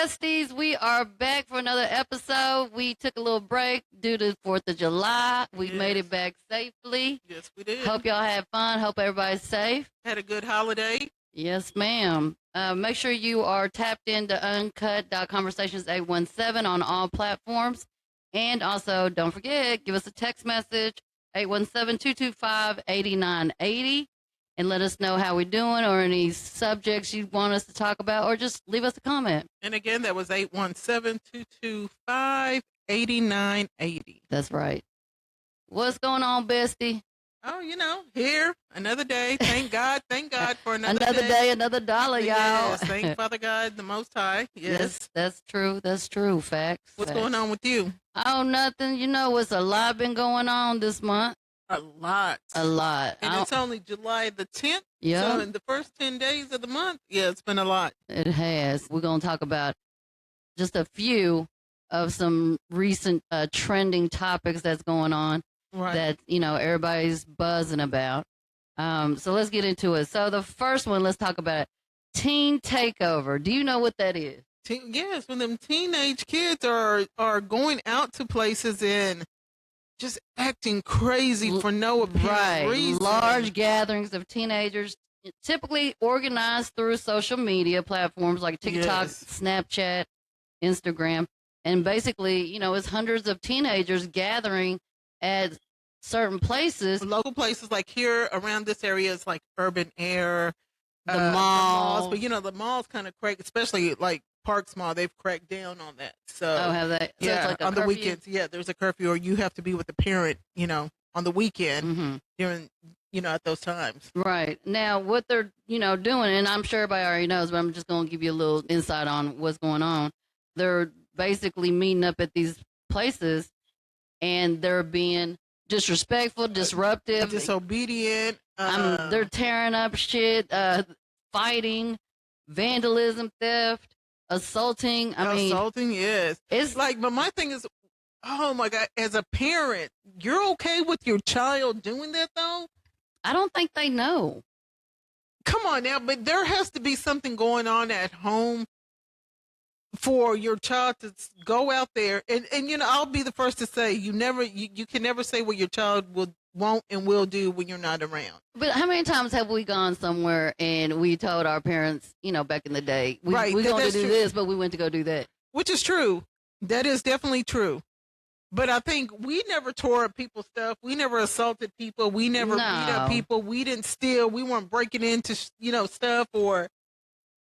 besties. We are back for another episode. We took a little break due to 4th of July. We made it back safely. Yes, we did. Hope y'all had fun. Hope everybody's safe. Had a good holiday. Yes, ma'am. Make sure you are tapped into uncut.conversations817 on all platforms. And also, don't forget, give us a text message, 817-225-8980. And let us know how we're doing or any subjects you want us to talk about, or just leave us a comment. And again, that was 817-225-8980. That's right. What's going on, bestie? Oh, here, another day. Thank God for another day, another dollar, y'all. Yes, thank Father God, the Most High. Yes. That's true. Facts. What's going on with you? Oh, nothing. It's a lot been going on this month. A lot. And it's only July the 10th. Yeah. So in the first 10 days of the month, it's been a lot. It has. We're going to talk about just a few of some recent trending topics that's going on that, everybody's buzzing about. So let's get into it. So the first one, let's talk about teen takeover. Do you know what that is? Yes, when them teenage kids are going out to places and just acting crazy for no apparent reason. Large gatherings of teenagers, typically organized through social media platforms like TikTok, Snapchat, Instagram. And basically, it's hundreds of teenagers gathering at certain places. Local places like here around this area is like Urban Air, the malls. But, the malls kind of crack, especially like Parks Mall, they've cracked down on that. So have they? So yeah, it's like on the weekends, there's a curfew, or you have to be with the parent, on the weekend during, at those times. Right. Now, what they're, doing, and I'm sure everybody already knows, but I'm just going to give you a little insight on what's going on. They're basically meeting up at these places, and they're being disrespectful, disruptive, disobedient. They're tearing up shit, fighting, vandalism, theft. Assaulting, yes. It's like, but my thing is, oh my God, as a parent, you're okay with your child doing that though? I don't think they know. Come on now, but there has to be something going on at home for your child to go out there and I'll be the first to say you can never say what your child won't and will do when you're not around. But how many times have we gone somewhere and we told our parents, back in the day, we're going to do this, but we went to go do that? Which is true. That is definitely true. But I think we never tore up people's stuff. We never assaulted people. We never beat up people. We didn't steal. We weren't breaking into, stuff or...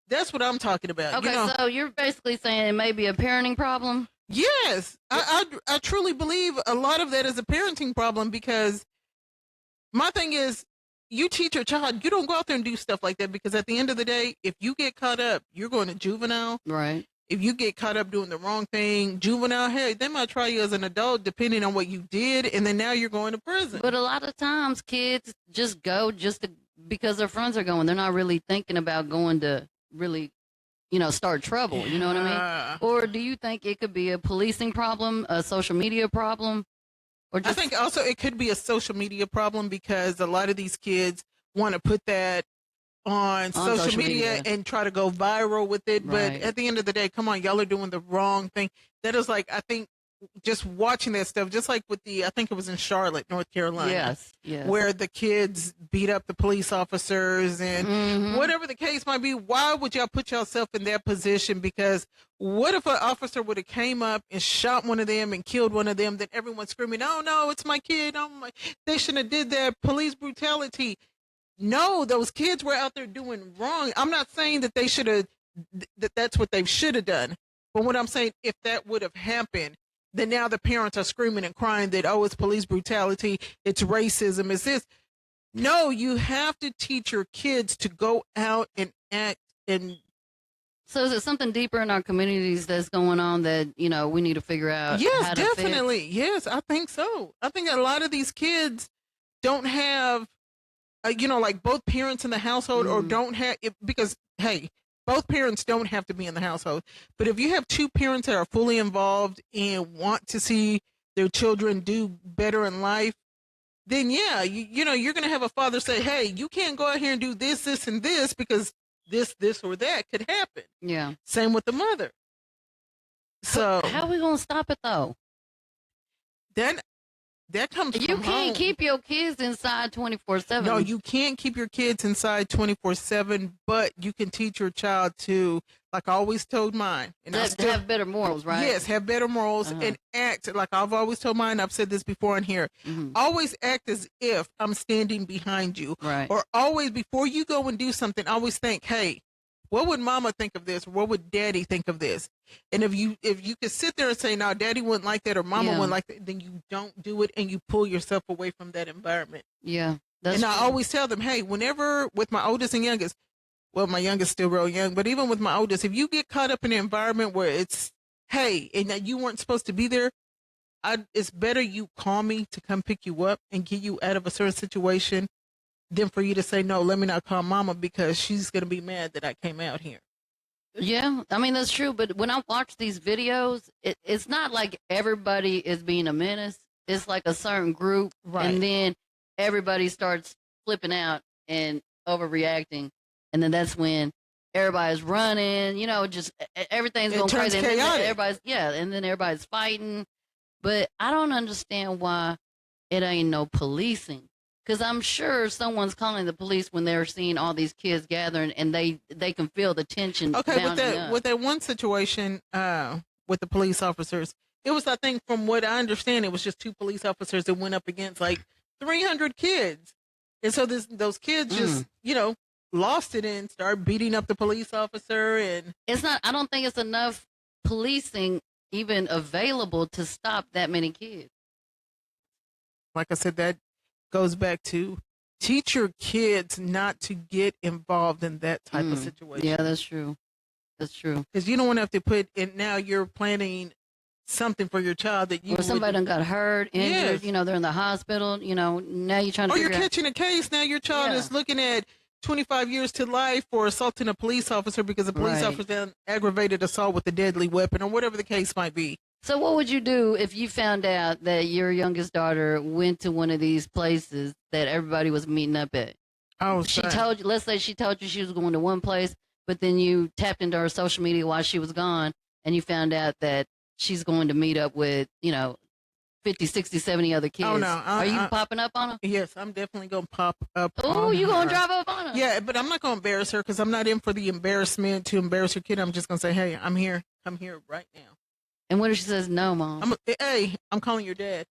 That's what I'm talking about. Okay, so you're basically saying it may be a parenting problem? Yes. I truly believe a lot of that is a parenting problem, because my thing is, you teach your child, you don't go out there and do stuff like that, because at the end of the day, if you get caught up, you're going to juvenile. Right. If you get caught up doing the wrong thing, juvenile, hey, they might try you as an adult depending on what you did, and then now you're going to prison. But a lot of times kids just go because their friends are going. They're not really thinking about going to really, start trouble. You know what I mean? Or do you think it could be a policing problem, a social media problem? Or I think also it could be a social media problem, because a lot of these kids want to put that on social media and try to go viral with it. Right. But at the end of the day, come on, y'all are doing the wrong thing. That is like, I think, just watching that stuff, just like with I think it was in Charlotte, North Carolina. Yes. Where the kids beat up the police officers and whatever the case might be. Why would y'all put yourself in that position? Because what if an officer would have came up and shot one of them and killed one of them, then everyone's screaming, oh no, it's my kid. Oh my, they shouldn't have did that. Police brutality. No, those kids were out there doing wrong. I'm not saying that they should have, that's what they should have done. But what I'm saying, if that would have happened, then now the parents are screaming and crying that, oh, it's police brutality, it's racism, it's this. No, you have to teach your kids to go out and act. And so is it something deeper in our communities that's going on that, we need to figure out? Yes, definitely. Yes, I think so. I think a lot of these kids don't have, like both parents in the household or don't have, because, hey, both parents don't have to be in the household. But if you have two parents that are fully involved and want to see their children do better in life, then yeah, you're going to have a father say, hey, you can't go out here and do this, this, and this, because this, or that could happen. Yeah. Same with the mother. So how are we gonna stop it though? That comes You from can't home. keep your kids inside 24/7. No, you can't keep your kids inside 24/7, but you can teach your child to, like I always told mine, and I still have better morals, right? yes, have better morals and act like I've always told mine. I've said this before on here. Always act as if I'm standing behind you, right? Or always before you go and do something, always think, hey, what would mama think of this? Or what would daddy think of this? And if you could sit there and say, no, daddy wouldn't like that or mama wouldn't like that, then you don't do it and you pull yourself away from that environment. Yeah. And I always tell them, hey, whenever with my oldest and youngest, well, my youngest still real young, but even with my oldest, if you get caught up in an environment where it's, hey, and that you weren't supposed to be there, it's better you call me to come pick you up and get you out of a certain situation than for you to say, no, let me not call mama because she's going to be mad that I came out here. Yeah, I mean, that's true. But when I watch these videos, it's not like everybody is being a menace. It's like a certain group. Right. And then everybody starts flipping out and overreacting. And then that's when everybody's running, just everything's going crazy. And then everybody's fighting. But I don't understand why it ain't no policing. Because I'm sure someone's calling the police when they're seeing all these kids gathering and they can feel the tension. Okay, with that one situation with the police officers, it was, I think, from what I understand, it was just 2 police officers that went up against like 300 kids. And so those kids just, lost it and started beating up the police officer. And I don't think it's enough policing even available to stop that many kids. Like I said, that goes back to teach your kids not to get involved in that type of situation. Yeah, that's true. That's true. Because you don't want to have to put in, now you're planning something for your child that you, or somebody done got hurt, injured, they're in the hospital, now you're trying to, or you're catching a case. Now your child is looking at 25 years to life for assaulting a police officer because a police officer done aggravated assault with a deadly weapon or whatever the case might be. So what would you do if you found out that your youngest daughter went to one of these places that everybody was meeting up at? Oh, let's say she told you she was going to one place, but then you tapped into her social media while she was gone and you found out that she's going to meet up with, 50, 60, 70 other kids. Oh, no. Are you popping up on her? Yes, I'm definitely going to pop up Oh, you going to drive up on her? Yeah, but I'm not going to embarrass her because I'm not in for the embarrassment to embarrass her kid. I'm just going to say, hey, I'm here. I'm here right now. And what if she says, no, Mom? I'm calling your dad.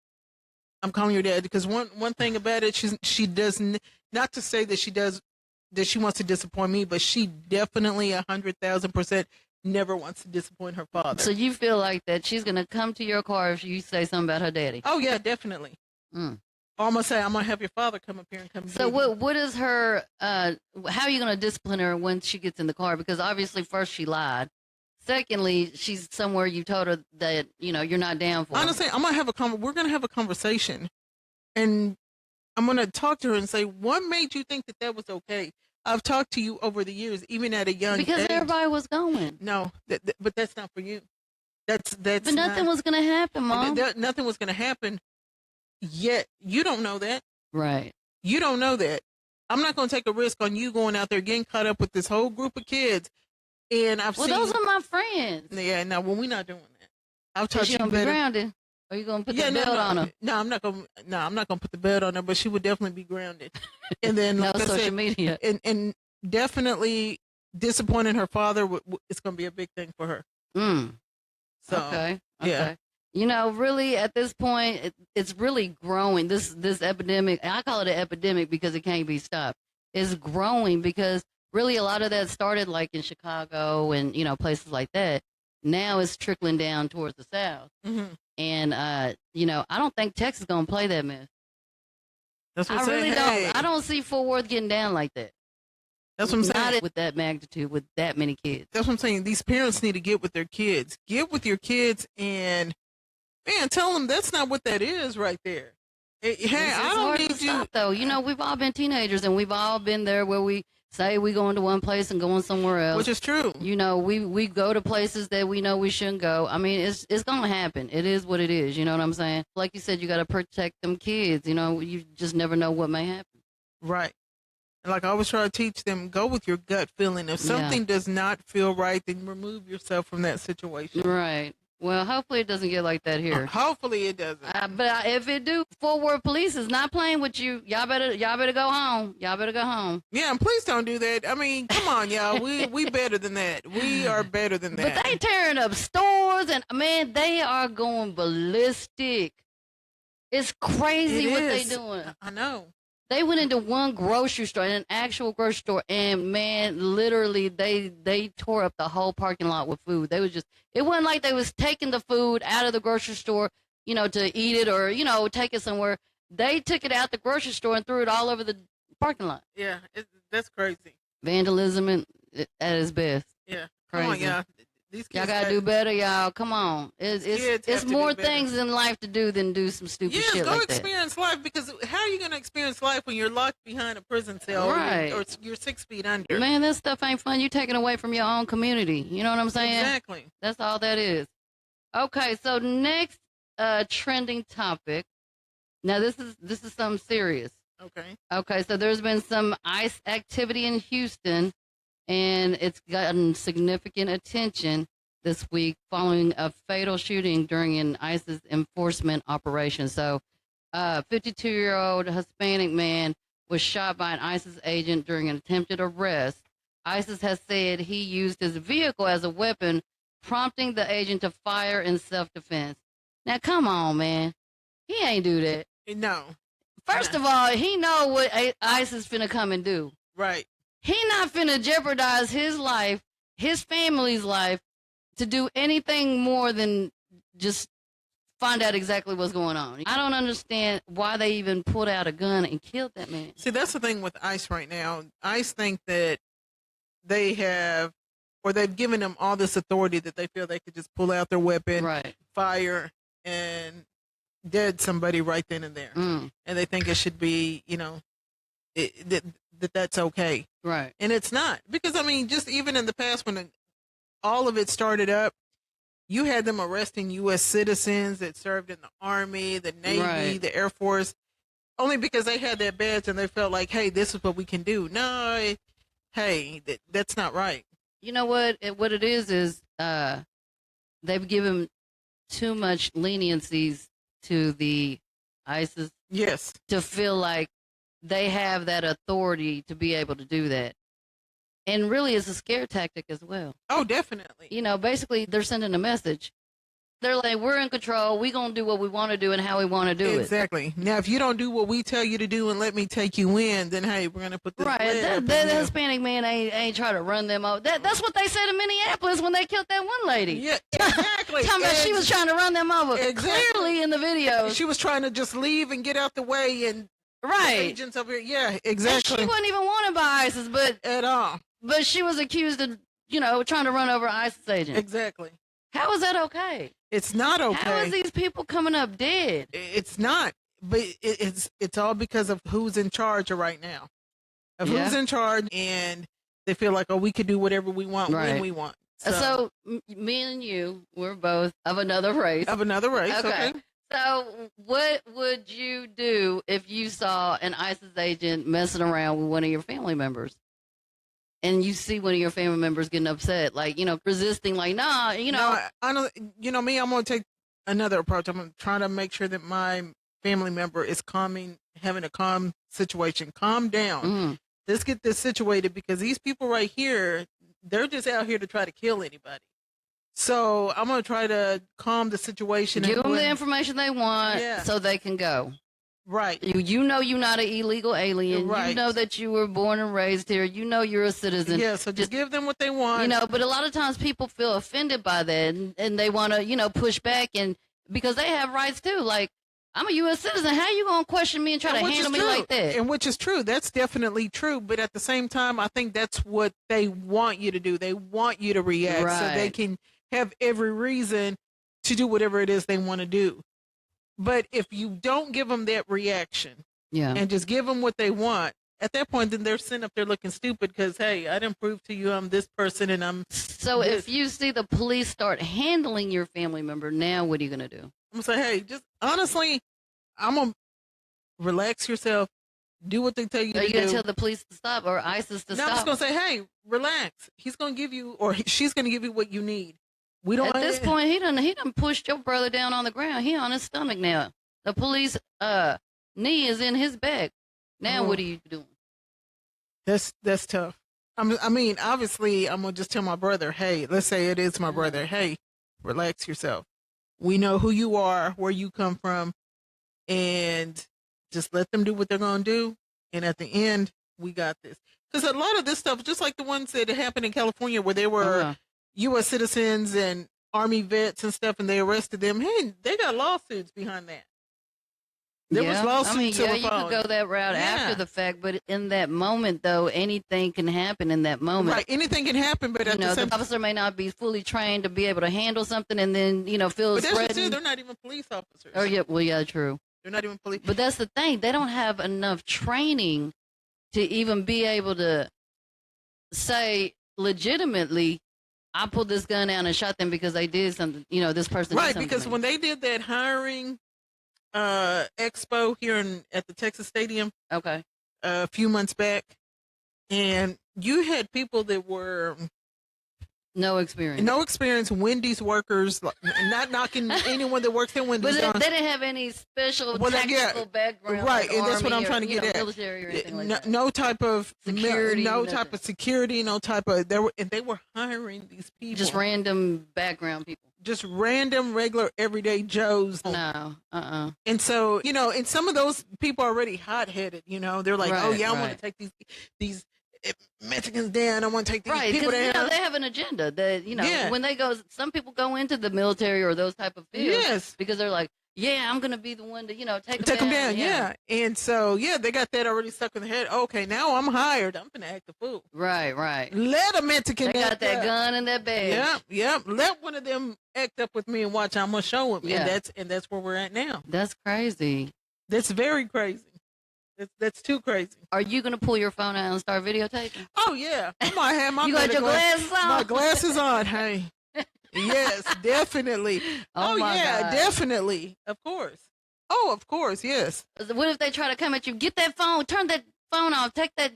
I'm calling your dad because one thing about it, she doesn't, not to say that she wants to disappoint me, but she definitely 100,000% never wants to disappoint her father. So you feel like that she's going to come to your car if you say something about her daddy? Oh, yeah, definitely. Or I'm going to say, I'm going to have your father come up here and come. So what is her, how are you going to discipline her when she gets in the car? Because obviously first she lied. Secondly, she's somewhere you told her that, you're not down for. Honestly, we're going to have a conversation and I'm going to talk to her and say, what made you think that was okay? I've talked to you over the years, even at a young age. Because everybody was going. No, but that's not for you. That's. But nothing was going to happen, Mom. Nothing was going to happen. Yet you don't know that. Right. You don't know that. I'm not going to take a risk on you going out there getting caught up with this whole group of kids. And those are my friends. Yeah, no, we're not doing that. I've taught you better. Be grounded. Are you gonna put the belt on her? No, I'm not gonna put the belt on her, but she would definitely be grounded. And then no social media. And definitely disappointing her father. It's gonna be a big thing for her. So okay. Yeah. Really at this point, it's really growing. This epidemic. I call it an epidemic because it can't be stopped. It's growing because really a lot of that started like in Chicago and places like that. Now it's trickling down towards the South. And, I don't think Texas is going to play that mess. That's what I really don't. I don't see Fort Worth getting down like that. That's what I'm saying. Not with that magnitude, with that many kids. That's what I'm saying. These parents need to get with their kids. Get with your kids and, man, tell them that's not what that is right there. Hey, I don't need you. Stop, though. We've all been teenagers and we've all been there where we say we going to one place and going somewhere else. Which is true. We go to places that we know we shouldn't go. I mean, it's going to happen. It is what it is. You know what I'm saying? Like you said, you got to protect them kids. You just never know what may happen. Right. And like I always try to teach them, go with your gut feeling. If something does not feel right, then remove yourself from that situation. Right. Well, hopefully it doesn't get like that here. Hopefully it doesn't. But if it do, Fort Worth police is not playing with you. Y'all better go home. Y'all better go home. Yeah, and please don't do that. I mean, come on, y'all. We better than that. We are better than that. But they tearing up stores, and man, they are going ballistic. It's crazy what they doing. I know. They went into one grocery store, an actual grocery store, and man, literally, they tore up the whole parking lot with food. They was just, it wasn't like they was taking the food out of the grocery store, to eat it or, take it somewhere. They took it out the grocery store and threw it all over the parking lot. Yeah, that's crazy. Vandalism at its best. Yeah, crazy. Come on, y'all. These kids y'all gotta do better, y'all. Come on. It's more things in life to do than do some stupid shit go like experience life, because how are you going to experience life when you're locked behind a prison cell or you're 6 feet under? Man, this stuff ain't fun. You taking away from your own community. You know what I'm saying? Exactly. That's all that is. Okay, so next trending topic. Now this is something serious. Okay, so there's been some ICE activity in Houston, and it's gotten significant attention this week following a fatal shooting during an ISIS enforcement operation. So, 52-year-old Hispanic man was shot by an ISIS agent during an attempted arrest. ISIS has said he used his vehicle as a weapon, prompting the agent to fire in self-defense. Now, come on, man. He ain't do that. No. First of all, he know what ISIS finna come and do. Right. He not finna jeopardize his life, his family's life, to do anything more than just find out exactly what's going on. I don't understand why they even pulled out a gun and killed that man. See, that's the thing with ICE right now. ICE think that they have, or they've given them all this authority that they feel they could just pull out their weapon, fire, and dead somebody right then and there. And they think it should be, that's okay. Right. And it's not. Because, I mean, just even in the past when all of it started up, you had them arresting U.S. citizens that served in the Army, the Navy, the Air Force, only because they had that badge and they felt like, hey, this is what we can do. No, hey, that's not right. You know what? What it is they've given too much leniencies to the ISIS. Yes. To feel like they have that authority to be able to do that. And really, it's a scare tactic as well. Oh, definitely. Basically, they're sending a message. They're like, we're in control. We're going to do what we want to do and how we want to do it. Exactly. Now, if you don't do what we tell you to do and let me take you in, then, hey, we're going to put this that Hispanic man ain't trying to run them over. That's what they said in Minneapolis when they killed that one lady. Yeah, exactly. Talking about she was trying to run them over. Exactly. Clearly in the video. She was trying to just leave and get out the way and agents over here. Yeah, exactly. And she wasn't even wanted by ISIS, but at all. But she was accused of, trying to run over an ISIS agent. Exactly. How is that okay? It's not okay. How is these people coming up dead? It's not. But it's all because of who's in charge right now. Of who's in charge, and they feel like, oh, we could do whatever we want when we want. So me and you, we're both of another race. Of another race, okay. So what would you do if you saw an ISIS agent messing around with one of your family members? And you see one of your family members getting upset, like, resisting, like, nah, No, I don't, me, I'm going to take another approach. I'm going to try to make sure that my family member is having a calm situation. Calm down. Let's get this situated, because these people right here, they're just out here to try to kill anybody. So I'm going to try to calm the situation. Give them the information they want so they can go. Right. You're not an illegal alien. Right. You know that you were born and raised here. You know you're a citizen. Yeah, so just give them what they want. But a lot of times people feel offended by that, and they want to, push back, and because they have rights too. Like, I'm a U.S. citizen. How you going to question me and try to handle me like that? And which is true. That's definitely true. But at the same time, I think that's what they want you to do. They want you to react so they can have every reason to do whatever it is they want to do. But if you don't give them that reaction and just give them what they want, at that point, then they're sitting up there looking stupid because, hey, I didn't prove to you I'm this person and I'm So this. If you see the police start handling your family member, now what are you going to do? I'm going to say, hey, just honestly, I'm going to relax yourself, do what they tell you to do. Are you going to tell the police to stop or ISIS to stop? I'm just going to say, hey, relax. He's going to give you, or she's going to give you what you need. We don't. At this point, he done pushed your brother down on the ground. He on his stomach now. The police knee is in his back. Now what are you doing? That's tough. I mean, obviously, I'm gonna just tell my brother, hey, let's say it is my brother, hey, relax yourself. We know who you are, where you come from, and just let them do what they're gonna do. And at the end, we got this. Because a lot of this stuff, just like the ones that happened in California, where they were U.S. citizens and Army vets and stuff, and they arrested them. Hey, they got lawsuits behind that. There was lawsuits. You could go that route after the fact, but in that moment, though, anything can happen in that moment. Right, anything can happen, but at the same the officer may not be fully trained to be able to handle something, and then feel threatened. But they're not even police officers. Oh yeah, true. They're not even police. But that's the thing; they don't have enough training to even be able to say legitimately, I pulled this gun out and shot them because they did something. This person. Right, did something because when they did that hiring expo here at the Texas Stadium, a few months back, and you had people that were no experience, Wendy's workers, not knocking anyone that works at Wendy's. But they didn't have any special technical background, right? Like and that's what I'm Army trying to get at. Military or anything like that. No type of security, type of security, no type of. They were hiring these people, just random background people. Just random, regular, everyday Joes. No, And so, and some of those people are already hot-headed. They're like, I want to take these Mexicans down. I want to take these people down. They have an agenda that when they go. Some people go into the military or those type of fields, because they're like, I'm gonna be the one to take them down. Yeah. And so they got that already stuck in the head. Okay, now I'm hired. I'm gonna act a fool. Right. Let a Mexican. They got that gun in that bag. Yep. Let one of them act up with me and watch. I'm gonna show him. Yeah. And that's where we're at now. That's crazy. That's very crazy. That's too crazy. Are you gonna pull your phone out and start videotaping? Oh yeah, I might have my. You got your glasses on. My glasses on. Hey. Yes, definitely. Oh my God. Definitely. Of course. Oh, of course. Yes. What if they try to come at you? Get that phone. Turn that phone off. Take that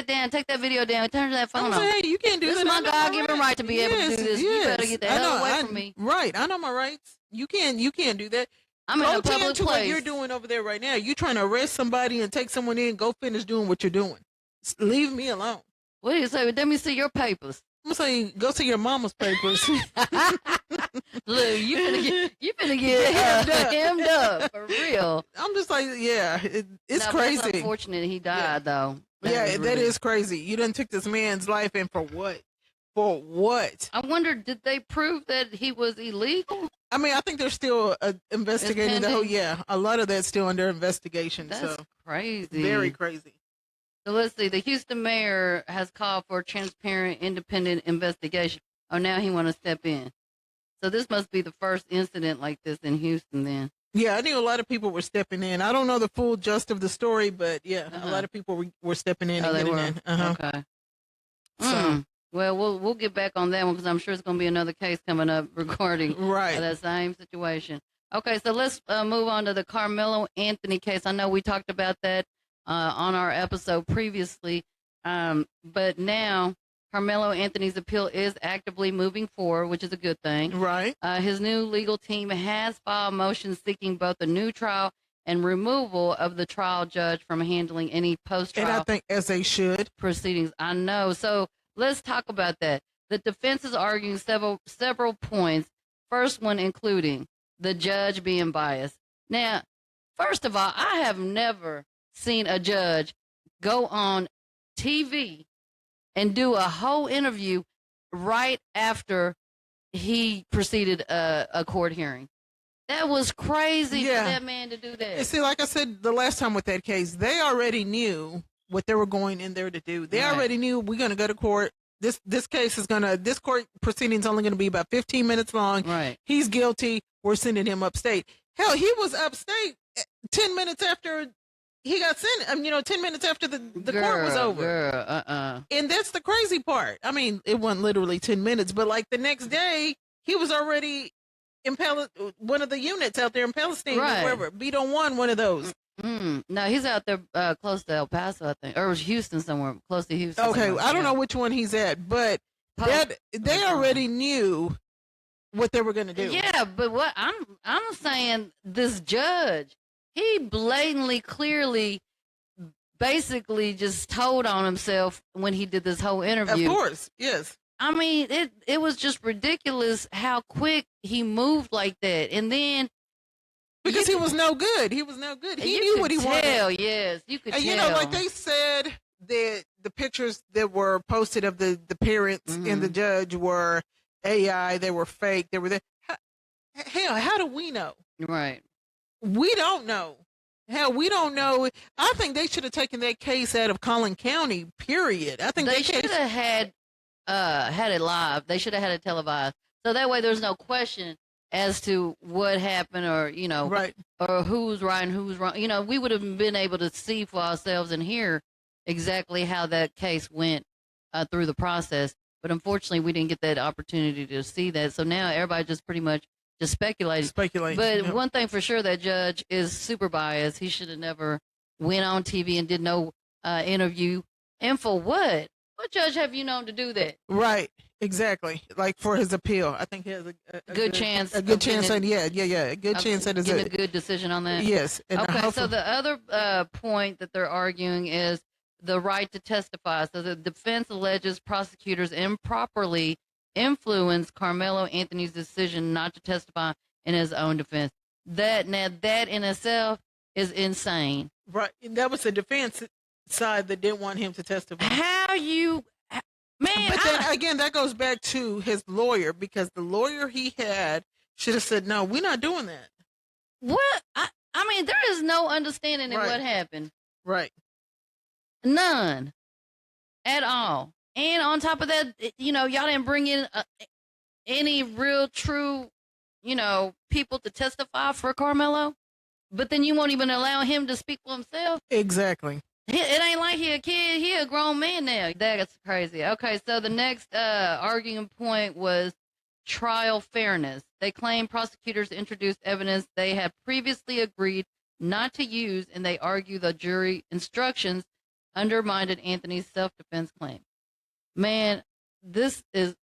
down. Take that video down. Turn that phone off. Hey, you can't do this. This is my God-given right to be able to do this. You better get the hell away from me. Right. I know my rights. You can't do that. I'm in a public place. What you're doing over there right now. You're trying to arrest somebody and take someone in. Go finish doing what you're doing. Leave me alone. What do you say? Let me see your papers. I'm saying, go see your mama's papers. Look, you finna get hemmed up for real. I'm just like, it's crazy. It's unfortunate he died though. That is crazy. You done took this man's life, and for what? For what? I wonder, did they prove that he was illegal? I mean, I think they're still investigating the whole. Yeah, a lot of that's still under investigation. That's crazy. Very crazy. So let's see. The Houston mayor has called for a transparent, independent investigation. Oh, now he want to step in. So this must be the first incident like this in Houston then. Yeah, I knew a lot of people were stepping in. I don't know the full gist of the story, but a lot of people were stepping in and getting in. Okay. So, well, we'll get back on that one because I'm sure it's going to be another case coming up regarding that same situation. Okay, so let's move on to the Carmelo Anthony case. I know we talked about that on our episode previously, but now Carmelo Anthony's appeal is actively moving forward, which is a good thing. Right. His new legal team has filed motions seeking both a new trial and removal of the trial judge from handling any post-trial. And I think as they should. Proceedings. I know. So let's talk about that. The defense is arguing several points. First one including the judge being biased. Now, first of all, I have never seen a judge go on TV and do a whole interview right after he preceded a court hearing. That was crazy for that man to do that. You see, like I said the last time with that case, they already knew what they were going in there to do. They already knew we're going to go to court. This case is this court proceeding is only going to be about 15 minutes long. Right. He's guilty. We're sending him upstate. Hell, he was upstate 10 minutes after he got sent. 10 minutes after the court was over. And that's the crazy part. I mean, it wasn't literally 10 minutes, but like the next day, he was already in one of the units out there in Palestine, or wherever. B.21, one of those. No, he's out there close to El Paso, I think, or Houston somewhere, close to Houston. Okay, I don't know which one he's at, but they already knew what they were going to do. Yeah, but what I'm saying, this judge, he blatantly, clearly, basically just told on himself when he did this whole interview. Of course, yes. I mean, it was just ridiculous how quick he moved like that, and then because he was no good. He was no good. He knew what he wanted. Yes, you could and tell. You know, like they said that the pictures that were posted of the parents and the judge were AI. They were fake. They were there. Hell, how do we know? Right. We don't know. Hell, we don't know. I think they should have taken that case out of Collin County. Period. I think they should have had it live. They should have had it televised, so that way there's no question as to what happened, or right, or who's right and who's wrong. We would have been able to see for ourselves and hear exactly how that case went through the process. But unfortunately, we didn't get that opportunity to see that. So now everybody just pretty much just speculating. But one thing for sure, that judge is super biased. He should have never went on TV and did no interview. And for what? What judge have you known to do that? Right. Exactly. Like for his appeal, I think he has a good chance. A good chance. Yeah. A good chance that is a good decision on that. Yes. And okay. So the other point that they're arguing is the right to testify. So the defense alleges prosecutors improperly influenced Carmelo Anthony's decision not to testify in his own defense. That in itself is insane. Right. And that was the defense side that didn't want him to testify. Man, but then again, that goes back to his lawyer, because the lawyer he had should have said, no, we're not doing that. What? I mean, there is no understanding in what happened. Right. None at all. And on top of that, y'all didn't bring in any real true, people to testify for Carmelo. But then you won't even allow him to speak for himself. Exactly. It ain't like he a kid. He a grown man now. That's crazy. Okay, so the next arguing point was trial fairness. They claim prosecutors introduced evidence they had previously agreed not to use, and they argue the jury instructions undermined Anthony's self-defense claim. Man, this is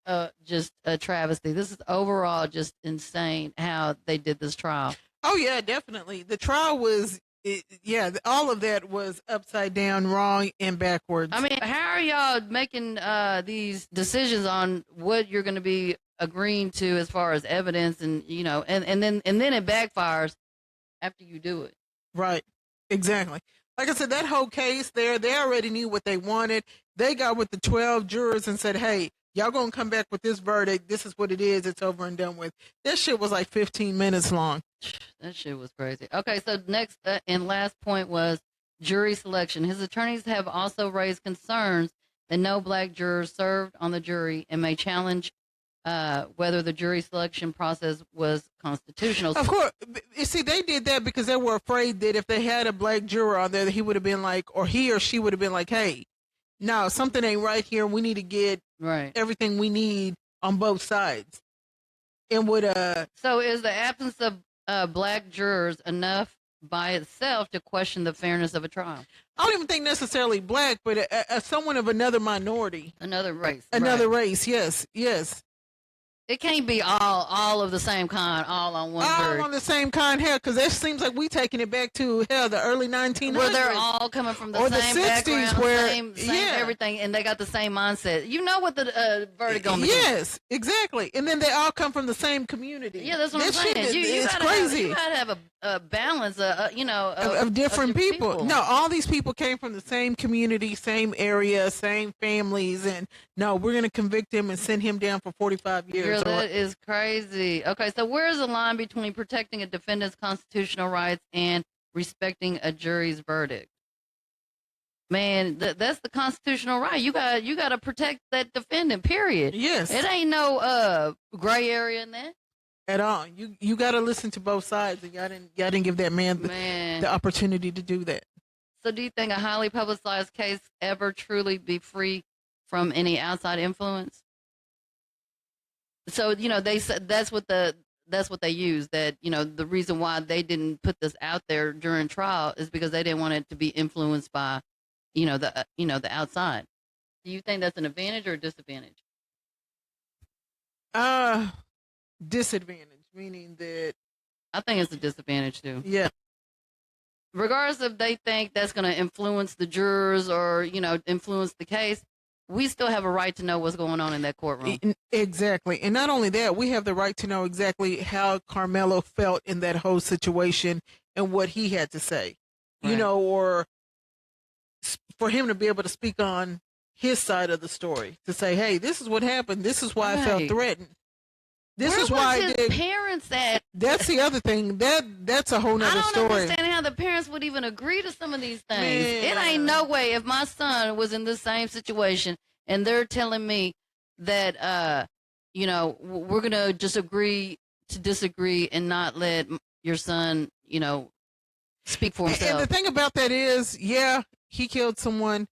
just a travesty. This is overall just insane how they did this trial. Oh, yeah, definitely. The trial was... all of that was upside down, wrong, and backwards. I mean, how are y'all making these decisions on what you're going to be agreeing to as far as evidence, and and then it backfires after you do it? Right, exactly. Like I said, that whole case there, they already knew what they wanted. They got with the 12 jurors and said, "Hey, y'all gonna come back with this verdict. This is what it is. It's over and done with." That shit was like 15 minutes long. That shit was crazy. Okay, so next and last point was jury selection. His attorneys have also raised concerns that no black jurors served on the jury and may challenge whether the jury selection process was constitutional. Of course. You see, they did that because they were afraid that if they had a black juror on there, that he would have been like, or he or she would have been like, "Hey, no, something ain't right here. We need to get everything we need on both sides." And so is the absence of black jurors enough by itself to question the fairness of a trial? I don't even think necessarily black, but someone of another minority, another race, race. Yes. It can't be all of the same kind, all on one jury. All on the same kind, hell, because that seems like we taking it back to the early 1900s. Where they're all coming from the same the 60s, background, where, same everything, and they got the same mindset. You know what the verdict gonna be? Yes, exactly. And then they all come from the same community. Yeah, that's what I'm saying. It's crazy. You gotta have a balance, of different people. No, all these people came from the same community, same area, same families, and no, we're gonna convict him and send him down for 45 years. Girl, that is crazy. Okay, so where's the line between protecting a defendant's constitutional rights and respecting a jury's verdict? Man, that's the constitutional right. You got to protect that defendant. Period. Yes. It ain't no gray area in that at all. You got to listen to both sides, and y'all didn't give that man the opportunity to do that. So, do you think a highly publicized case ever truly be free from any outside influence? So, they said that's what they use, that, the reason why they didn't put this out there during trial is because they didn't want it to be influenced by, the outside. Do you think that's an advantage or a disadvantage? disadvantage, meaning that I think it's a disadvantage too. yeah. Regardless if they think that's going to influence the jurors or, influence the case, we still have a right to know what's going on in that courtroom. Exactly. And not only that, we have the right to know exactly how Carmelo felt in that whole situation and what he had to say, Right. or for him to be able to speak on his side of the story, to say, hey, this is what happened. This is why I felt threatened. This Where is why was his parents at? That's the other thing. That's a whole nother story. I don't understand how the parents would even agree to some of these things. Man. It ain't no way if my son was in the same situation and they're telling me that, we're going to just agree to disagree and not let your son, speak for himself. And the thing about that is, yeah, he killed someone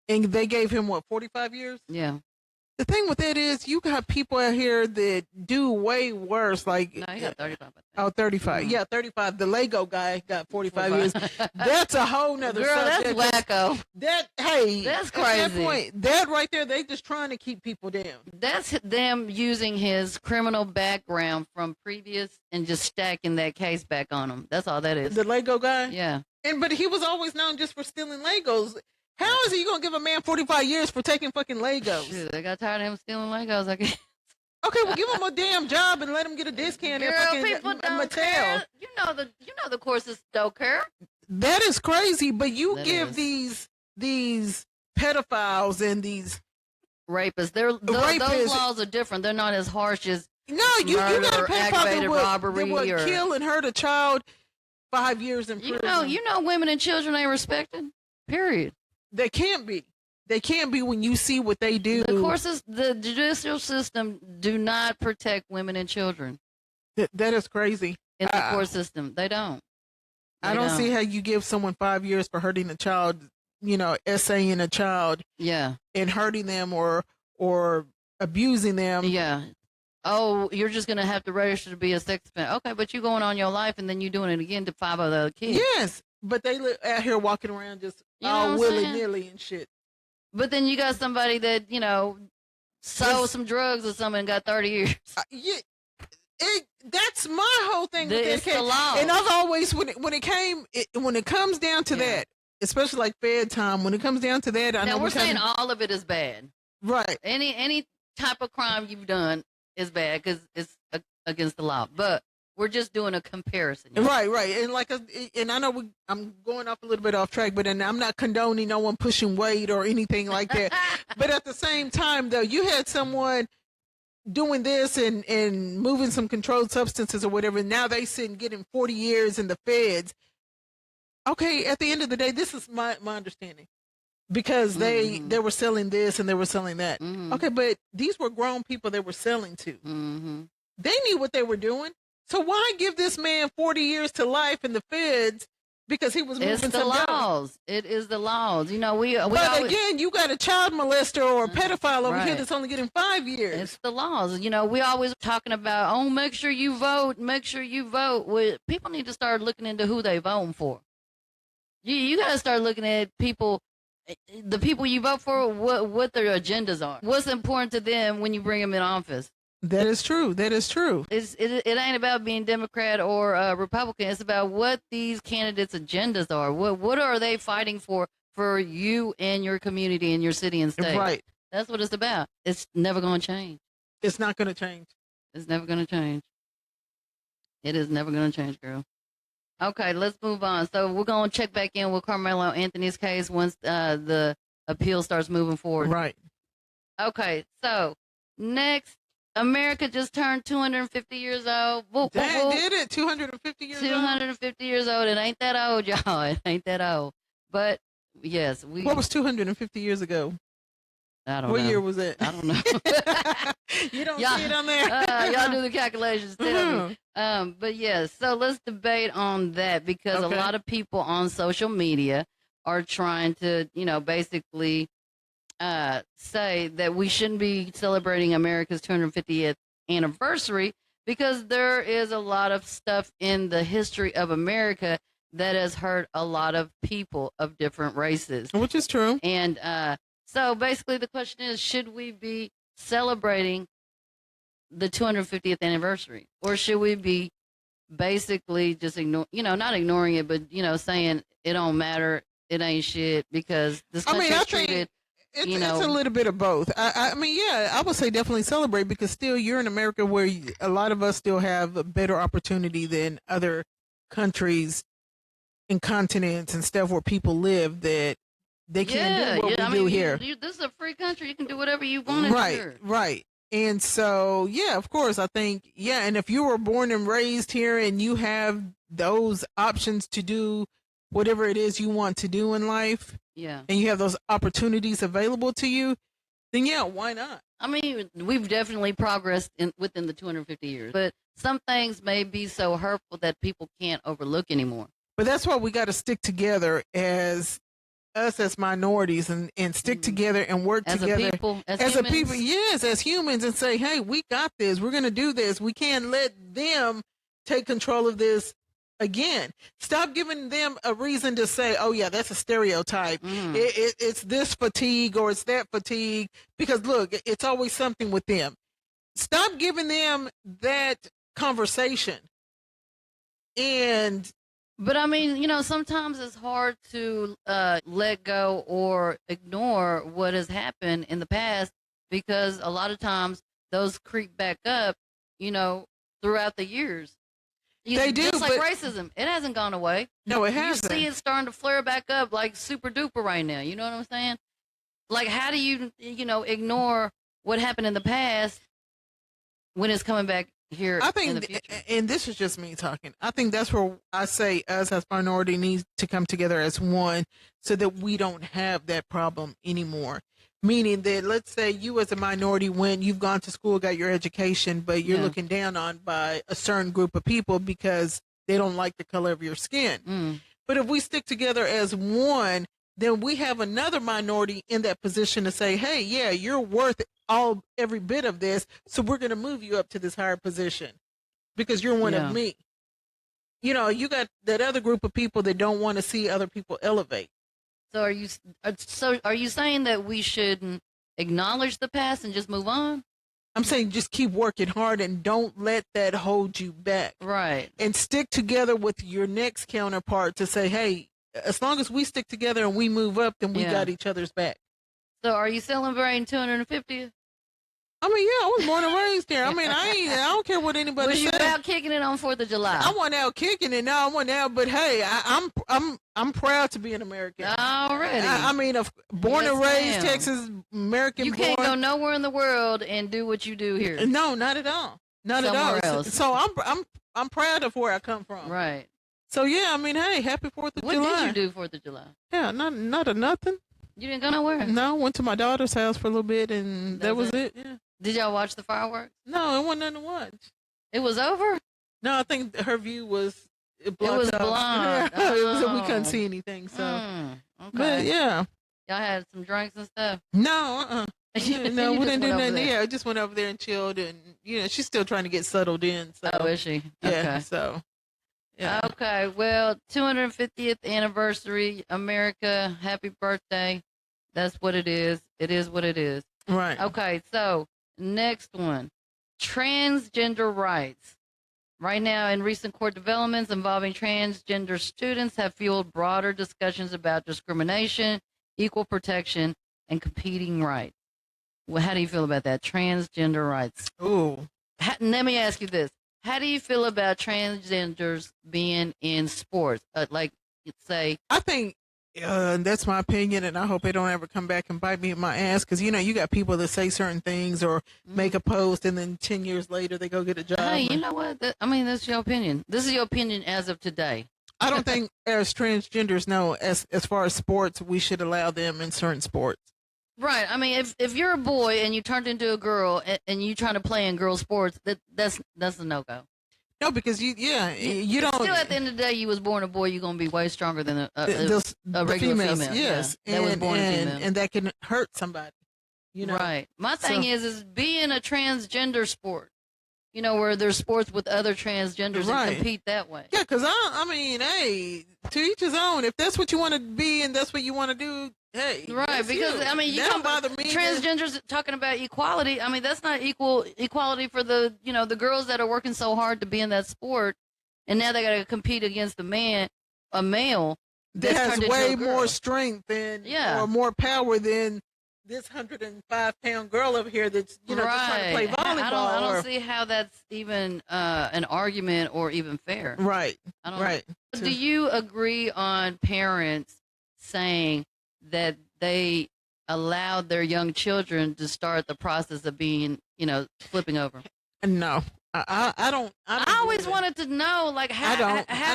and they gave him, 45 years? Yeah. The thing with that is, you got people out here that do way worse. Like, no, he got 35. Oh, 35. Mm-hmm. Yeah, 35. The Lego guy got 45 years. That's a whole nother Girl, subject. that's wacko. That's crazy. At that point, that right there, they just trying to keep people down. That's them using his criminal background from previous and just stacking that case back on him. That's all that is. The Lego guy? Yeah. But he was always known just for stealing Legos. How is he going to give a man 45 years for taking fucking Legos? Shoot, they got tired of him stealing Legos, I guess. Okay, well, give him a damn job and let him get a discount at fucking people don't Mattel. Care. You know the courses don't care. That is crazy, but that give these pedophiles and these rapists. Those laws are different. They're not as harsh as you got a pedophile robbery that would kill and hurt a child 5 years in prison. You know, women and children ain't respected. Period. They can't be. They can't be when you see what they do. The judicial system do not protect women and children. That is crazy. In the court system, they don't. I don't see how you give someone 5 years for hurting a child, essaying a child. Yeah. And hurting them or abusing them. Yeah. Oh, you're just going to have to register to be a sex offender. Okay, but you going on your life and then you doing it again to 5 other kids. Yes, but they live out here walking around just all willy-nilly and shit. But then you got somebody that, sold some drugs or something and got 30 years. That's my whole thing with it's the law. And I've always, when it comes down to that, especially like Fed time, when it comes down to that, I know we're saying all of it is bad. Right. Any type of crime you've done is bad because it's against the law. But we're just doing a comparison. Right. And I know I'm going off a little bit off track, but I'm not condoning no one pushing weight or anything like that. But at the same time, though, you had someone doing this and moving some controlled substances or whatever. Now they sitting getting 40 years in the feds. Okay, at the end of the day, this is my understanding. Because they were selling this and they were selling that. Mm-hmm. Okay, but these were grown people they were selling to. Mm-hmm. They knew what they were doing. So why give this man 40 years to life in the feds because he was moving some It's the laws. It is the laws. But again, you got a child molester or a pedophile over here that's only getting 5 years. It's the laws. We always talking about, make sure you vote. Make sure you vote. Well, people need to start looking into who they voting for. You got to start looking at the people you vote for, what their agendas are. What's important to them when you bring them in office. That is true. It ain't about being Democrat or Republican. It's about what these candidates' agendas are. What are they fighting for you and your community and your city and state? Right. That's what it's about. It's never going to change. It's not going to change. It's never going to change. It is never going to change, girl. Okay, let's move on. So we're going to check back in with Carmelo Anthony's case once the appeal starts moving forward. Right. Okay, so next, America just turned 250 years old. Did it? 250 years old? 250 years old. It ain't that old, y'all. It ain't that old. But, yes. What was 250 years ago? I don't know. What year was it? I don't know. You don't see it on there? Y'all do the calculations. Tell me. But, yes. So, let's debate on that because a lot of people on social media are trying to, basically say that we shouldn't be celebrating America's 250th anniversary because there is a lot of stuff in the history of America that has hurt a lot of people of different races. Which is true. And so basically the question is, should we be celebrating the 250th anniversary, or should we be basically just not ignoring it, but saying it don't matter, it ain't shit because this country is treated. It's a little bit of both. I mean, yeah, I would say definitely celebrate because still you're in America where a lot of us still have a better opportunity than other countries and continents and stuff where people live that they can't do what we do here. This is a free country. You can do whatever you want. Right. And so, yeah, of course, I think, and if you were born and raised here and you have those options to do whatever it is you want to do in life, and you have those opportunities available to you, then why not? I mean, we've definitely progressed within the 250 years, but some things may be so hurtful that people can't overlook anymore. But that's why we got to stick together as us as minorities and stick together and work together as a people, yes, as humans, and say, hey, we got this. We're going to do this. We can't let them take control of this again. Stop giving them a reason to say, oh yeah, that's a stereotype. It's this fatigue or it's that fatigue, because look, it's always something with them. Stop giving them that conversation. But I mean, sometimes it's hard to let go or ignore what has happened in the past, because a lot of times those creep back up, throughout the years. They do, just like racism. It hasn't gone away. No, it hasn't. You see it starting to flare back up like super duper right now. You know what I'm saying? Like, how do you, ignore what happened in the past when it's coming back here? I think, in the future? And this is just me talking, I think that's where I say us as minority needs to come together as one so that we don't have that problem anymore. Meaning that, let's say you as a minority, when you've gone to school, got your education, but you're looking down on by a certain group of people because they don't like the color of your skin. But if we stick together as one, then we have another minority in that position to say, hey, yeah, you're worth every bit of this, so we're going to move you up to this higher position because you're one of me. You got that other group of people that don't want to see other people elevate. So are you saying that we shouldn't acknowledge the past and just move on? I'm saying just keep working hard and don't let that hold you back. Right. And stick together with your next counterpart to say, hey, as long as we stick together and we move up, then we got each other's back. So are you celebrating 250th? I mean, I was born and raised there. I mean, I don't care what anybody says. Was you out kicking it on 4th of July? I wasn't out kicking it. No, I wasn't out. But hey, I'm proud to be an American. Already. I mean, born and raised Texas American. You can't go nowhere in the world and do what you do here. No, not at all. Not Somewhere at all. Else. So I'm proud of where I come from. Right. So yeah, I mean, hey, happy 4th of July. What did you do 4th of July? Yeah, not a nothing. You didn't go nowhere? No, went to my daughter's house for a little bit, and that was it. Yeah. Did y'all watch the fireworks? No, it wasn't nothing to watch. It was over? No, I think her view was blocked out. So we couldn't see anything. So, okay. But yeah, y'all had some drinks and stuff. No, no, we didn't do nothing. Yeah, I just went over there and chilled, and she's still trying to get settled in. So. Oh, is she? Yeah. Okay. So. Yeah. Okay. Well, 250th anniversary, America. Happy birthday. That's what it is. It is what it is. Right. Okay. So. Next one, transgender rights. Right now, in recent court developments involving transgender students have fueled broader discussions about discrimination, equal protection, and competing rights. Well, how do you feel about that? Transgender rights. Ooh. Let me ask you this. How do you feel about transgenders being in sports? Like, say, I think that's my opinion, and I hope they don't ever come back and bite me in my ass, because you got people that say certain things or make a post, and then 10 years later they go get a job. Hey, you know what? That's your opinion. This is your opinion as of today. I don't think as transgenders, no, as far as sports, we should allow them in certain sports. Right. I mean, if you're a boy and you turned into a girl and you trying to play in girl sports, that's a no-go. No, because you don't. Still, at the end of the day, you was born a boy. You're gonna be way stronger than a regular female. Yes, that was born a female, and that can hurt somebody. Right. My thing is being a transgender sport. where there's sports with other transgenders and compete that way. Yeah, because I mean, hey, to each his own. If that's what you want to be and that's what you want to do, hey, right? Because I mean, you don't bother me. Transgenders talking about equality. I mean, that's not equality for the the girls that are working so hard to be in that sport, and now they got to compete against a male that has way more strength or more power than this 105-pound girl over here that's just trying to play volleyball. I don't see how that's even an argument or even fair. Right. Right. Do you agree on parents saying that they allowed their young children to start the process of being, flipping over? No, I don't. I always wanted to know, like, how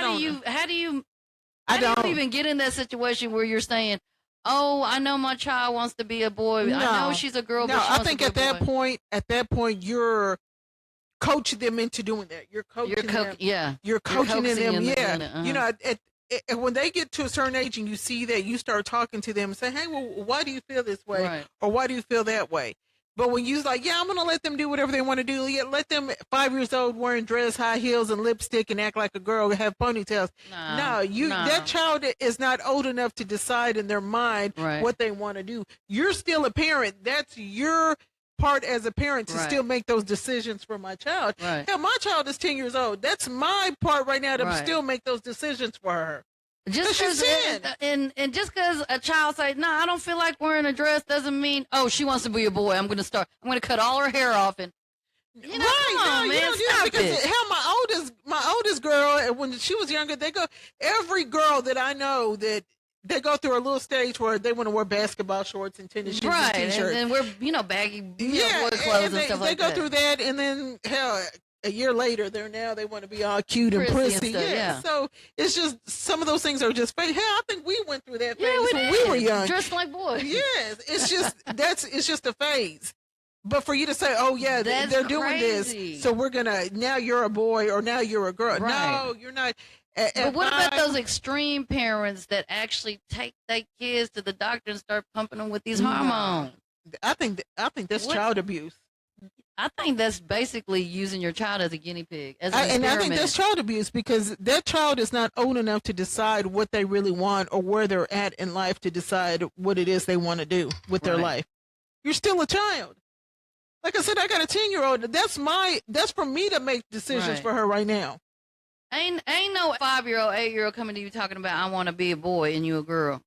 do you even get in that situation where you're saying, oh, I know my child wants to be a boy. No, I know she's a girl. No, but she I think at that point, you're coaching them into doing that. You're coaching them. Yeah. You're coaching them. Yeah. You know, when they get to a certain age and you see that, you start talking to them and say, hey, well, why do you feel this way? Right. Or why do you feel that way? But when you're like, yeah, I'm going to let them do whatever they want to do. Yeah, let them 5 years old wearing dress, high heels, and lipstick and act like a girl and have ponytails. No, that child is not old enough to decide in their mind what they want to do. You're still a parent. That's your part as a parent to still make those decisions for my child. Right. Hell, my child is 10 years old. That's my part right now to still make those decisions for her. Just because and just because a child say, no, I don't feel like wearing a dress doesn't mean, oh, she wants to be a boy. I'm going to cut all her hair off and come on, man, stop it. Hell, my oldest girl, when she was younger, every girl that I know that they go through a little stage where they want to wear basketball shorts and tennis shoes and t-shirts. And wear baggy boy clothes and stuff like that. They go through that, and then hell, a year later, they want to be all cute and prissy. Yeah. So it's just some of those things are just fake. Hell, I think we went through that phase when we were young, dressed like boys. Yes, it's just a phase. But for you to say, oh yeah, they're doing this, so we're gonna now you're a boy or now you're a girl. Right. No, you're not. But what about those extreme parents that actually take their kids to the doctor and start pumping them with these hormones? I think that's child abuse. I think that's basically using your child as a guinea pig. And I think that's child abuse because that child is not old enough to decide what they really want or where they're at in life to decide what it is they want to do with their life. You're still a child. Like I said, I got a 10-year-old. That's for me to make decisions for her right now. Ain't no 5-year-old, 8-year-old coming to you talking about I want to be a boy and you a girl,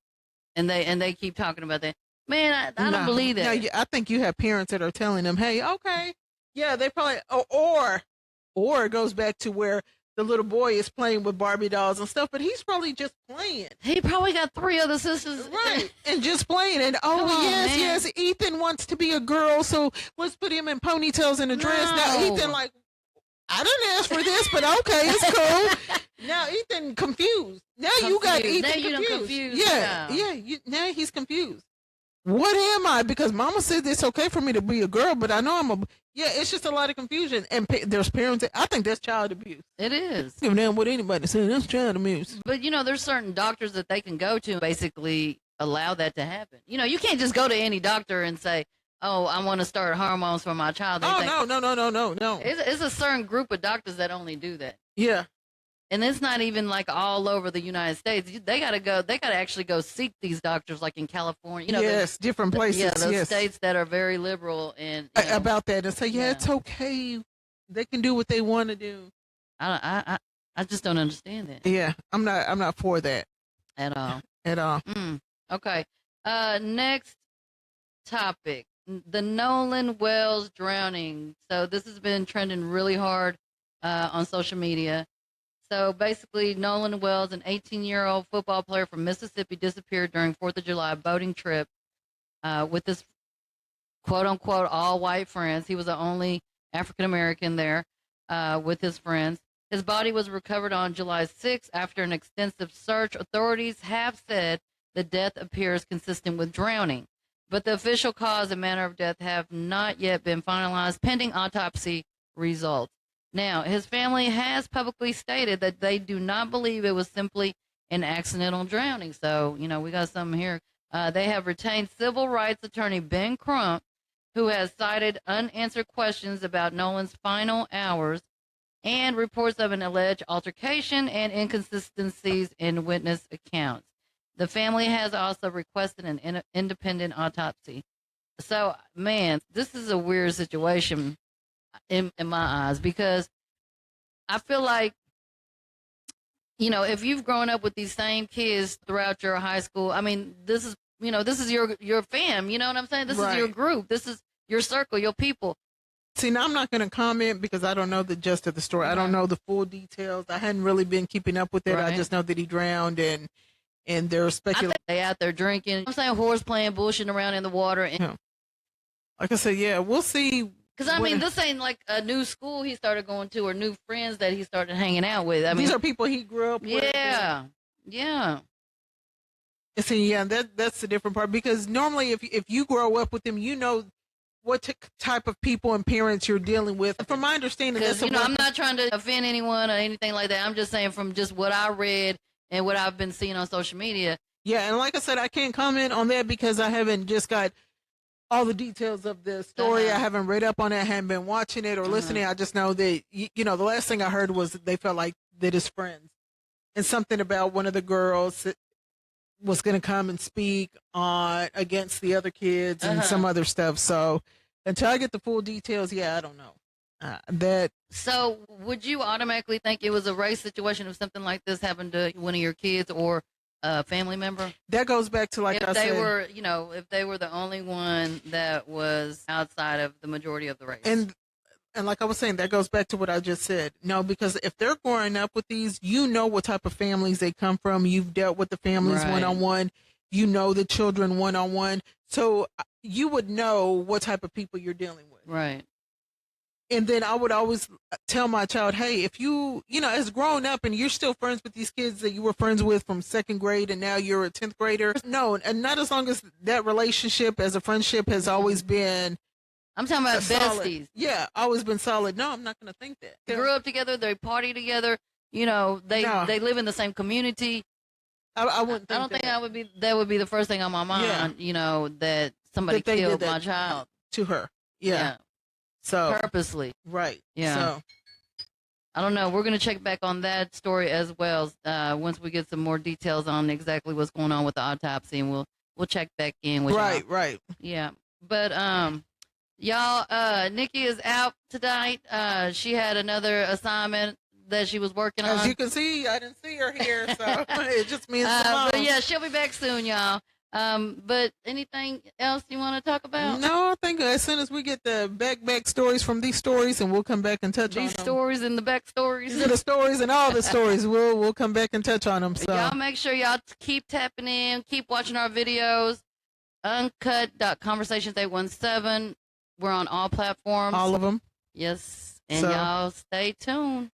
and they keep talking about that. Man, I don't believe that. No, I think you have parents that are telling them, hey, okay, yeah, they probably or it goes back to where the little boy is playing with Barbie dolls and stuff, but he's probably just playing. He probably got 3 other sisters, right? And just playing. And yes, Ethan wants to be a girl, so let's put him in ponytails and a dress. Now Ethan like, I didn't ask for this, but okay, it's cool. Now Ethan confused. Now you got Ethan confused. Yeah. Now he's confused. What am I? Because Mama said it's okay for me to be a girl, but I know I'm a. Yeah, it's just a lot of confusion, and there's parents. I think that's child abuse. It is. Give a damn what anybody says. That's child abuse. But there's certain doctors that they can go to and basically allow that to happen. You can't just go to any doctor and say, "Oh, I want to start hormones for my child." No. It's a certain group of doctors that only do that. Yeah. And it's not even like all over the United States. They got to actually go seek these doctors, like in California. Yes, different places. Yeah, those states that are very liberal and about that, and say, it's okay. They can do what they want to do. I just don't understand that. Yeah, I'm not for that at all. At all. Okay. Next topic: the Nolan Wells drowning. So this has been trending really hard on social media. So basically, Nolan Wells, an 18-year-old football player from Mississippi, disappeared during 4th of July boating trip with his quote-unquote all-white friends. He was the only African-American there with his friends. His body was recovered on July 6th after an extensive search. Authorities have said the death appears consistent with drowning, but the official cause and manner of death have not yet been finalized, pending autopsy results. Now, his family has publicly stated that they do not believe it was simply an accidental drowning. So, we got something here. They have retained civil rights attorney Ben Crump who has cited unanswered questions about Nolan's final hours and reports of an alleged altercation and inconsistencies in witness accounts. The family has also requested an independent autopsy. So, man, this is a weird situation in my eyes, because I feel like, if you've grown up with these same kids throughout your high school, I mean, this is your fam, you know what I'm saying? This is your group. This is your circle, your people. See, now I'm not going to comment because I don't know the gist of the story. I don't know the full details. I hadn't really been keeping up with it. I just know that he drowned, and there's speculation. They out there drinking. I'm saying horse playing, bullshitting around in the water. And like I said, yeah, we'll see. Because, I mean, this ain't like a new school he started going to or new friends that he started hanging out with. I mean, these are people he grew up with. Yeah. See, yeah, that's the different part, because normally if you grow up with them, you know what type of people and parents you're dealing with. From my understanding, because I'm not trying to offend anyone or anything like that. I'm just saying from just what I read and what I've been seeing on social media. Yeah, and like I said, I can't comment on that because I haven't just got all the details of the story. I haven't read up on it. I haven't been watching it or listening. I just know that, the last thing I heard was that they felt like that his friends, and something about one of the girls was going to come and speak on against the other kids and some other stuff. So until I get the full details, I don't know. So would you automatically think it was a race situation if something like this happened to one of your kids or a family member? That goes back to, like I said, if they were the only one that was outside of the majority of the race. And like I was saying, that goes back to what I just said. No, because if they're growing up with these, what type of families they come from. You've dealt with the families one-on-one. You know the children one-on-one. So you would know what type of people you're dealing with. Right. And then I would always tell my child, hey, if as grown up and you're still friends with these kids that you were friends with from second grade and now you're a 10th grader, no, and not as long as that relationship as a friendship has always been. I'm talking about besties. Yeah, always been solid. No, I'm not going to think that. They grew up together. They party together. They live in the same community. I wouldn't think I don't think that would be the first thing on my mind, that somebody killed my child. To her. Yeah. So purposely. Right. Yeah. So I don't know. We're going to check back on that story as well once we get some more details on exactly what's going on with the autopsy, and we'll check back in with y'all. Right. Yeah. But y'all, Nikki is out tonight. She had another assignment that she was working on. As you can see, I didn't see her here, so it just means but yeah, she'll be back soon, y'all. But anything else you want to talk about? No, I think as soon as we get the back stories from these stories, and we'll come back and touch on them. These stories and the back stories. These are the stories and all the stories. We'll come back and touch on them. So y'all make sure y'all keep tapping in, keep watching our videos. Uncut.conversations817. We're on all platforms. All of them. Yes. And y'all stay tuned.